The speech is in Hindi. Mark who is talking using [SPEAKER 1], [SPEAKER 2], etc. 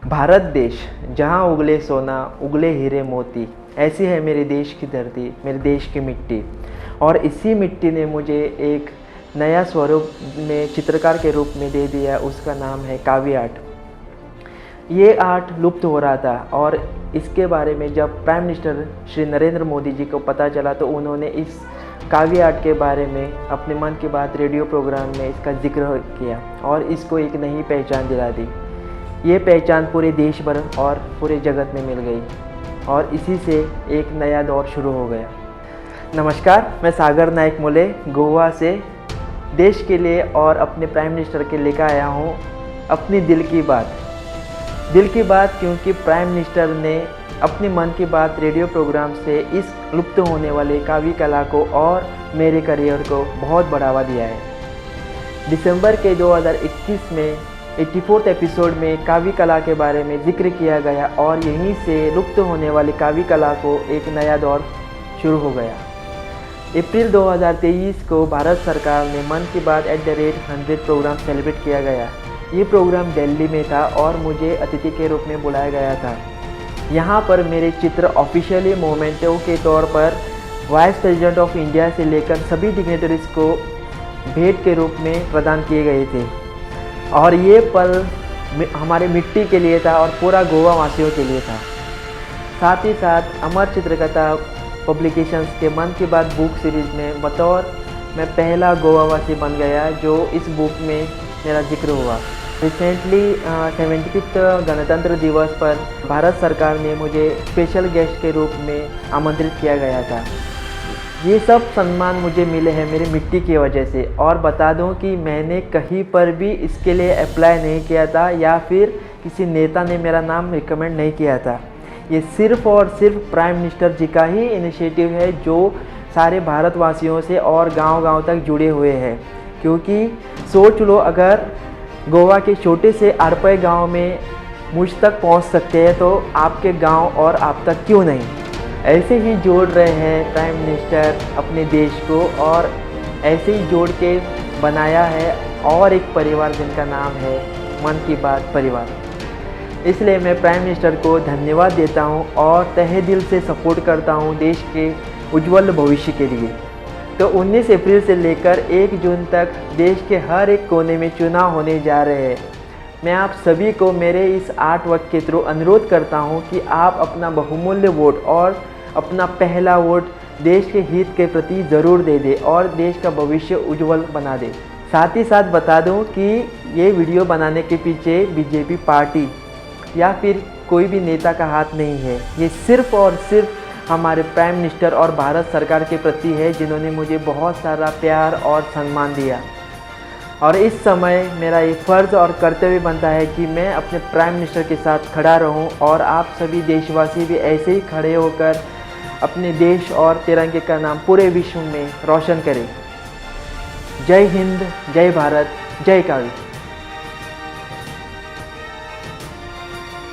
[SPEAKER 1] भारत देश जहाँ उगले सोना उगले हीरे मोती, ऐसी है मेरे देश की धरती, मेरे देश की मिट्टी। और इसी मिट्टी ने मुझे एक नया स्वरूप में चित्रकार के रूप में दे दिया। उसका नाम है काव्य आर्ट। ये आर्ट लुप्त हो रहा था और इसके बारे में जब प्राइम मिनिस्टर श्री नरेंद्र मोदी जी को पता चला तो उन्होंने इस काव्य आर्ट के बारे में अपने मन की बात रेडियो प्रोग्राम में इसका जिक्र किया और इसको एक नई पहचान दिला दी। ये पहचान पूरे देश भर और पूरे जगत में मिल गई और इसी से एक नया दौर शुरू हो गया। नमस्कार, मैं सागर नायक मोले गोवा से देश के लिए और अपने प्राइम मिनिस्टर के लेकर आया हूँ अपनी दिल की बात। दिल की बात क्योंकि प्राइम मिनिस्टर ने अपने मन की बात रेडियो प्रोग्राम से इस लुप्त होने वाले काव्य कला को और मेरे करियर को बहुत बढ़ावा दिया है। दिसंबर के 2021 में 84 एपिसोड में काव्य कला के बारे में जिक्र किया गया और यहीं से लुप्त होने वाली काव्य कला को एक नया दौर शुरू हो गया। अप्रैल 2023 को भारत सरकार ने मन की बात @100 प्रोग्राम सेलिब्रेट किया गया। ये प्रोग्राम दिल्ली में था और मुझे अतिथि के रूप में बुलाया गया था। यहाँ पर मेरे चित्र ऑफिशियली मोमेंटो के तौर पर वाइस प्रेसिडेंट ऑफ इंडिया से लेकर सभी डिग्नेटरीज को भेंट के रूप में प्रदान किए गए थे। और ये पल हमारे मिट्टी के लिए था और पूरा गोवा वासियों के लिए था। साथ ही साथ अमर चित्रकथा पब्लिकेशंस के मन की बात बुक सीरीज़ में बतौर मैं पहला गोवा वासी बन गया जो इस बुक में मेरा जिक्र हुआ। रिसेंटली 75वां गणतंत्र दिवस पर भारत सरकार ने मुझे स्पेशल गेस्ट के रूप में आमंत्रित किया गया था। ये सब सम्मान मुझे मिले हैं मेरी मिट्टी की वजह से। और बता दूं कि मैंने कहीं पर भी इसके लिए अप्लाई नहीं किया था या फिर किसी नेता ने मेरा नाम रिकमेंड नहीं किया था। ये सिर्फ़ और सिर्फ प्राइम मिनिस्टर जी का ही इनिशिएटिव है जो सारे भारतवासियों से और गांव-गांव तक जुड़े हुए हैं। क्योंकि सोच लो, अगर गोवा के छोटे से आरपय गांव में मुझ तक पहुंच सकते हैं तो आपके गांव और आप तक क्यों नहीं। ऐसे ही जोड़ रहे हैं प्राइम मिनिस्टर अपने देश को और ऐसे ही जोड़ के बनाया है और एक परिवार जिनका नाम है मन की बात परिवार। इसलिए मैं प्राइम मिनिस्टर को धन्यवाद देता हूं और तहे दिल से सपोर्ट करता हूं देश के उज्जवल भविष्य के लिए। तो 19 अप्रैल से लेकर 1 जून तक देश के हर एक कोने में चुनाव होने जा रहे हैं। मैं आप सभी को मेरे इस आर्ट वर्क के थ्रू अनुरोध करता हूं कि आप अपना बहुमूल्य वोट और अपना पहला वोट देश के हित के प्रति ज़रूर दे दें और देश का भविष्य उज्जवल बना दें। साथ ही साथ बता दूं कि ये वीडियो बनाने के पीछे बीजेपी पार्टी या फिर कोई भी नेता का हाथ नहीं है। ये सिर्फ़ और सिर्फ हमारे प्राइम मिनिस्टर और भारत सरकार के प्रति है जिन्होंने मुझे बहुत सारा प्यार और सम्मान दिया। और इस समय मेरा ये फ़र्ज़ और कर्तव्य बनता है कि मैं अपने प्राइम मिनिस्टर के साथ खड़ा रहूं और आप सभी देशवासी भी ऐसे ही खड़े होकर अपने देश और तिरंगे का नाम पूरे विश्व में रोशन करें। जय हिंद, जय भारत, जय काव्य।